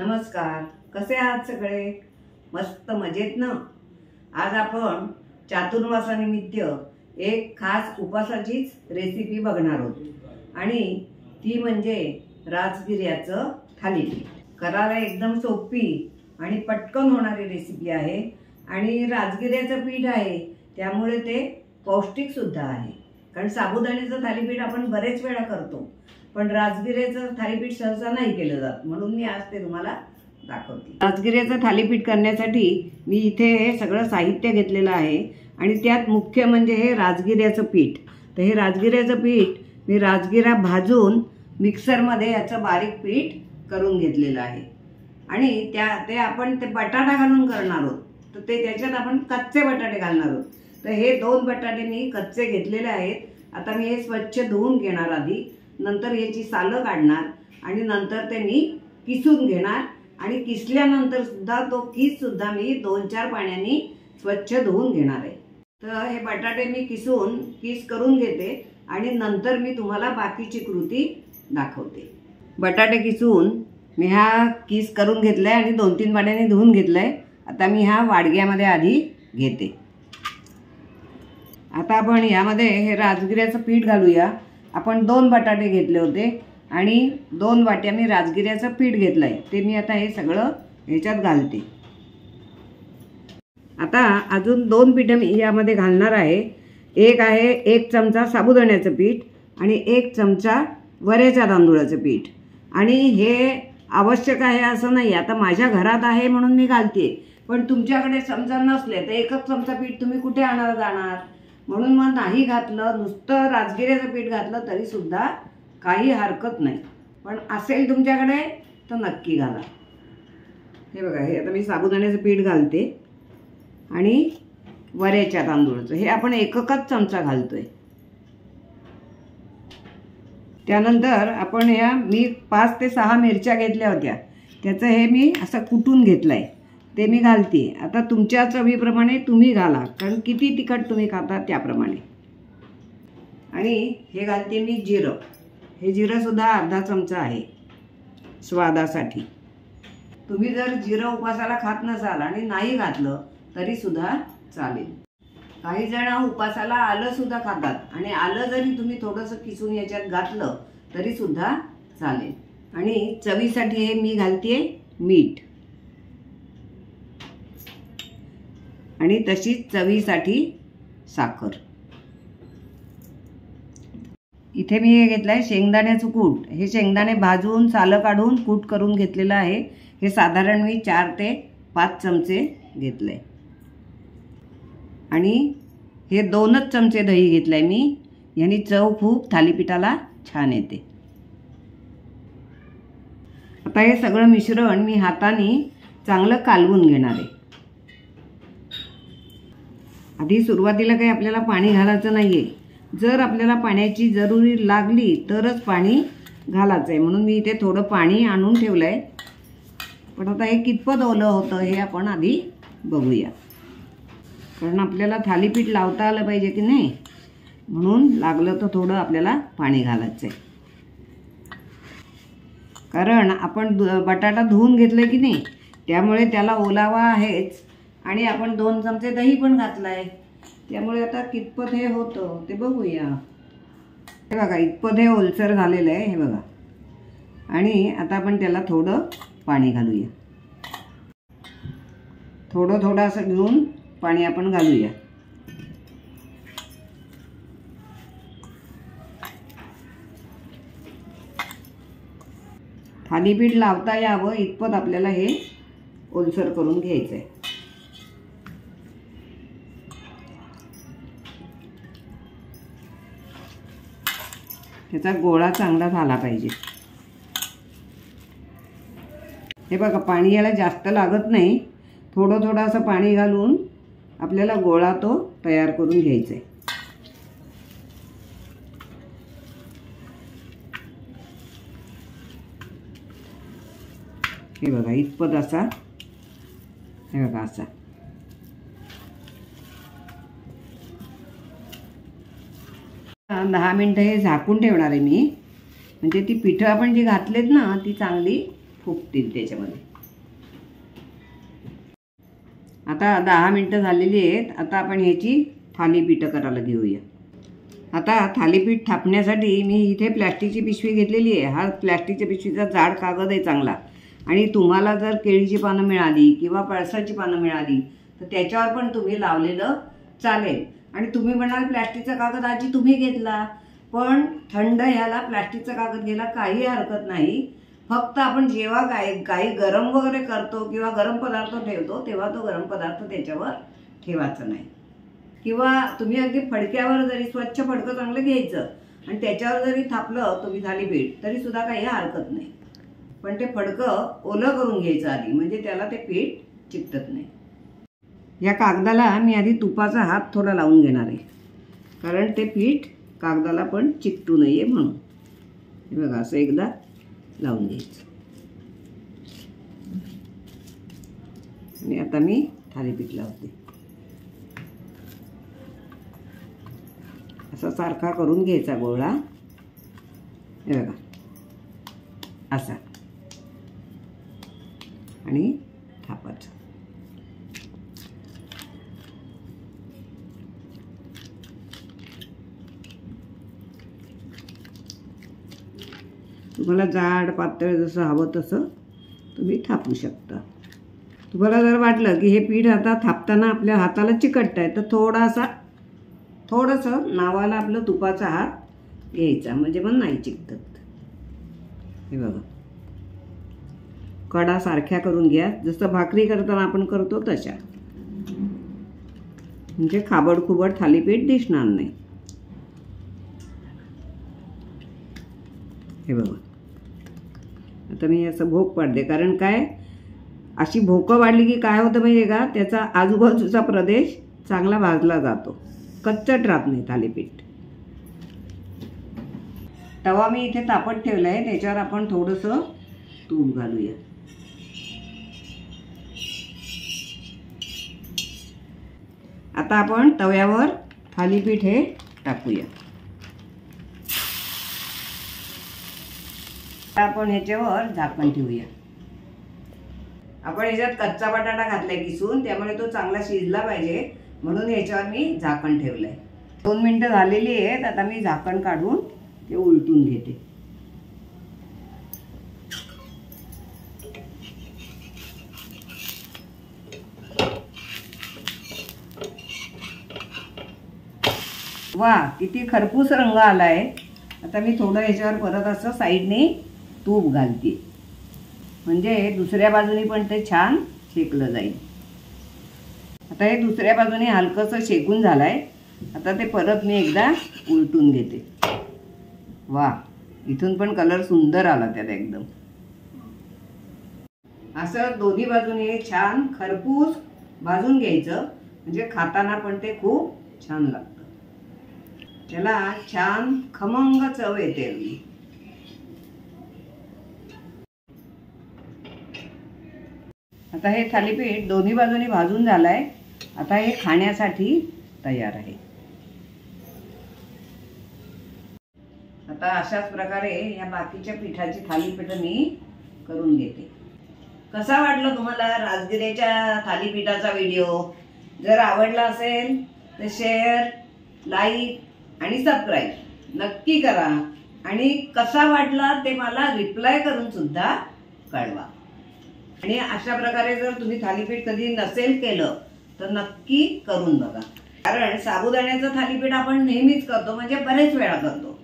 नमस्कार, कसे आहात सगळे? मस्त मजेत ना? आज आपण चातुर्मासानिमित्त एक खास उपासाचीच रेसिपी बघणार आहोत आणि ती म्हणजे राजगिर्याचं थालीपीठ. करायला एकदम सोपी आणि पटकन होणारी रेसिपी आहे आणि राजगिर्याचं पीठ आहे त्यामुळे ते पौष्टिक सुद्धा आहे. कारण साबुदाण्याचं थालीपीठ आपण बरेच वेळा करतो पण राजगिर्याचं थालीपीठ सहसा नाही केलं जात, म्हणून मी आज ते तुम्हाला दाखवते. राजगिर्याचं थालीपीठ करण्यासाठी मी इथे हे सगळं साहित्य घेतलेलं आहे आणि त्यात मुख्य म्हणजे हे राजगिर्याचं पीठ. तर हे राजगिर्याचं पीठ मी राजगिरा भाजून मिक्सरमध्ये याचं बारीक पीठ करून घेतलेलं आहे आणि ते आपण ते बटाटा घालून करणार आहोत. तर ते त्याच्यात आपण कच्चे बटाटे घालणार आहोत. तर हे 2 बटाटे मी कच्चे घेतलेले आहेत. आता मी हे स्वच्छ धुवून घेणार आधी, नंतर याची सालं काढणार आणि नंतर ते मी किसून घेणार आणि किसल्यानंतर सुद्धा तो किस सुद्धा मी 2-4 पाण्याने स्वच्छ धुवून घेणार आहे. तर हे बटाटे मी किस करून घेते आणि नंतर मी तुम्हाला बाकीची कृती दाखवते. बटाटे किसून मी हा किस करून घेतलाय आणि 2-3 पाण्याने धुवून घेतलाय. आता मी हा वाडग्यामध्ये आधी घेते. आता आपण यामध्ये हे राजगिर्याचं पीठ घालूया. आपण 2 बटाटे घेतले होते आणि 2 वाट्या मी राजगिर्याचं पीठ घेतलंय. ते मी आता हे सगळं ह्याच्यात घालते. आता अजून 2 पीठ मी यामध्ये घालणार आहे. एक आहे 1 चमचा साबुदाण्याचं पीठ आणि 1 चमचा वऱ्याच्या तांदूळाचं पीठ. आणि हे आवश्यक आहे असं नाही, आता माझ्या घरात आहे म्हणून मी घालते. पण तुमच्याकडे समजा नसले तर 1 चमचा पीठ तुम्ही कुठे आणायला जाणार, म्हणून मग नाही घातलं, नुसतं राजगिर्याचं पीठ घातलं तरी सुद्धा काही हरकत नाही. पण असेल तुमच्याकडे तर नक्की घाला. हे बघा, हे आता मी साबुदाण्याचं पीठ घालते आणि वऱ्याच्या तांदूळाचं हे आपण 1 चमचा घालतोय. त्यानंतर आपण मी 5 ते 6 मिरच्या घेतल्या होत्या, त्याचं हे मी असं कुटून घेतलंय, ते मी घालते. आता तुमच्या चवीप्रमाणे तुम्ही घाला, कारण किती तिखट तुम्ही खाता त्याप्रमाणे. आणि हे घालते मी जिरं. हे जिरं सुद्धा अर्धा चमचा आहे स्वादासाठी. तुम्ही जर जिरं उपासाला खात नसाल आणि नाही घातलं तरी सुद्धा चालेल. काही जण उपासाला आलं सुद्धा खातात आणि आलं जरी तुम्ही थोडंसं किसून याच्यात घातलं तरी सुद्धा चालेल. आणि चवीसाठी हे मी घालते मीठ आणि तशीच चवीसाठी साखर. इथे मी हे घेतलंय शेंगदाण्याचं कूट. हे शेंगदाणे भाजून सालं काढून कूट करून घेतलेलं आहे. हे साधारण मी 4 ते 5 चमचे घेतले आणि हे 2च चमचे दही घेतलंय मी. यानी चव खूप थालीपीठाला छान येते. आता हे सगळं मिश्रण मी हाताने चांगलं कालवून घेणार आहे. आधी सुरुवातीला काही आपल्याला पाणी घालायचं नाहीये. जर आपल्याला पाण्याची जरुरी लागली तरच पाणी घालायचं आहे, म्हणून मी इथे थोडं पाणी आणून ठेवलंय. पण आता हे कितपत ओलं होतं हे आपण आधी बघूया, कारण आपल्याला थालीपीठ लावता आलं पाहिजे की नाही, म्हणून लागलं तर थोडं आपल्याला पाणी घालायचं आहे. कारण आपण बटाटा धुवून घेतलं की नाही, त्यामुळे त्याला ओलावा आहेच आणि आपण 2 चमचे दही पण घातलंय, त्यामुळे आता कितपत हे होतं ते बघूया. हे बघा, इतपत हे ओलसर झालेलं आहे. हे बघा, आणि आता आपण त्याला थोडं पाणी घालूया. थोडं असं घेऊन पाणी आपण घालूया. थालीपीठ लावता यावं इतपत आपल्याला हे ओलसर करून घ्यायचं आहे. त्याचा गोळा चांगला झाला पाहिजे. हे बघा, पाणी याला जास्त लागत नाही. थोडं असं पाणी घालून आपल्याला गोळा तो तयार करून घ्यायचा आहे. हे बघा, इतपत असा. हे बघा, असा. आता 10 मिनिटं हे झाकून ठेवणार आहे मी, म्हणजे ती पिठं आपण जी घातलेत ना ती चांगली फुगतील त्याच्यामध्ये. आता 10 मिनटं झालेली आहेत. आता आपण ह्याची थालीपीठं करायला घेऊया. आता थालीपीठ थापण्यासाठी मी इथे प्लॅस्टिकची पिशवी घेतलेली आहे. हा प्लॅस्टिकच्या पिशवीचा जाड कागद आहे चांगला. आणि तुम्हाला जर केळीची पानं मिळाली किंवा पळसाची पानं मिळाली तर त्याच्यावर पण तुम्ही लावलेलं चालेल. आणि तुम्ही म्हणाल प्लॅस्टिकचा कागद आजी तुम्ही घेतला, पण थंड ह्याला प्लॅस्टिकचा कागद घ्यायला काही हरकत नाही. फक्त आपण जेव्हा काही गरम वगैरे करतो किंवा गरम पदार्थ ठेवतो तेव्हा तो गरम पदार्थ त्याच्यावर ठेवायचा नाही. किंवा तुम्ही अगदी फडक्यावर जरी स्वच्छ फडकं चांगलं घ्यायचं आणि त्याच्यावर जरी थापलं तुम्ही थालीपीठ तरी सुद्धा काही हरकत नाही. पण ते फडकं ओलं करून घ्यायचं आधी, म्हणजे त्याला ते पीठ चिकटत नाही. या कागदाला मी आधी तुपाचा हात थोडा लावून घेणार आहे, कारण ते पीठ कागदाला पण चिकटू नये म्हणून. हे बघा असं एकदा लावून घ्यायचं. आणि आता मी थालीपीठ लावते. असा सारखा करून घ्यायचा गोळा. हे बघा असा, आणि थापायचं. तुम्हाला जाड पातळ जसं हवं तसं तुम्ही थापू शकता. तुम्हाला जर वाटलं की हे पीठ आता थापताना आपल्या हाताला चिकटतं आहे तर थोडंसं नावाला आपलं तुपाचा हात घ्यायचा, म्हणजे मग नाही चिकटत. हे बघा कडा सारख्या करून घ्या, जसं भाकरी करताना आपण करतो तशा, म्हणजे खाबड खुबड थालीपीठ दिसणार नाही. हे बघा आता मी असं भोक पाडते, कारण काय अशी भोकं वाढली की काय होतं माहिती आहे का, त्याचा आजूबाजूचा प्रदेश चांगला भाजला जातो, कच्चट राहत नाही थालीपीठ. तवा मी इथे तापत ठेवला आहे, त्याच्यावर आपण थोडंसं तूप घालूया. आता आपण तव्यावर थालीपीठ हे टाकूया. आपण ह्याच्यावर झाकण ठेवूया. आपण ह्याच्यात कच्चा बटाटा घातलाय किसून, त्यामुळे तो चांगला शिजला पाहिजे म्हणून ह्याच्यावर मी झाकण ठेवलंय. 2 मिनिटं झालेली आहेत. आता मी झाकण काढून ते उलटून घेते. वा किती खरपूस रंग आलाय. आता मी थोडं ह्याच्यावर परत असं साईडने तूप घालते, म्हणजे दुसऱ्या बाजूने पण ते छान शेकलं जाईल. आता हे दुसऱ्या बाजूने हलकंसं शेकून झालंय. आता ते परत मी एकदा उलटून घेते. वा इथून पण कलर सुंदर आला त्याला एकदम. असं दोन्ही बाजूने छान खरपूस भाजून घ्यायचं, म्हणजे खाताना पण ते खूप छान लागतं. त्याला छान खमंग चव येते. आता हे थालीपीठ दोन्ही बाजूनी भाजून झालंय. आता हे खाण्यासाठी तयार आहे. आता अशाच प्रकारे या बाकीच्या पिठाची थालीपीठ मी करून घेते. कसा वाटला तुम्हाला राजगिऱ्याच्या थालीपीठाचा व्हिडिओ? जर आवडला असेल तर शेअर, लाईक आणि सबस्क्राईब नक्की करा. आणि कसा वाटला ते मला रिप्लाय करून सुद्धा कळवा. आणि अशा प्रकारे जर तुम्ही थालीपीठ कधी नसेल केलं तर नक्की करून बघा. कारण साबुदाण्याचं थालीपीठ आपण नेहमीच करतो, म्हणजे बरेच वेळा करतो,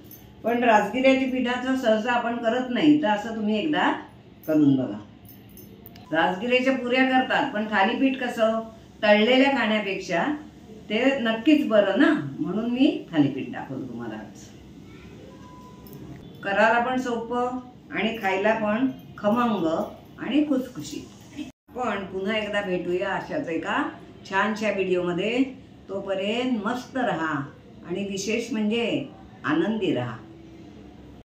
पण राजगिऱ्याच्या पिठाचं सहसा आपण करत नाही. तर असं तुम्ही एकदा करून बघा. राजगिऱ्याच्या पुऱ्या करतात, पण थालीपीठ कसं तळलेल्या खाण्यापेक्षा ते नक्कीच बरं ना, म्हणून मी थालीपीठ दाखवलं तुम्हाला आज. करायला पण सोपं आणि खायला पण खमंग आणि खुसखुशीत. पण पुन्हा एकदा भेटूया अशाच एका छानशा व्हिडिओमध्ये. तोपर्यंत मस्त रहा आणि विशेष म्हणजे आनंदी रहा.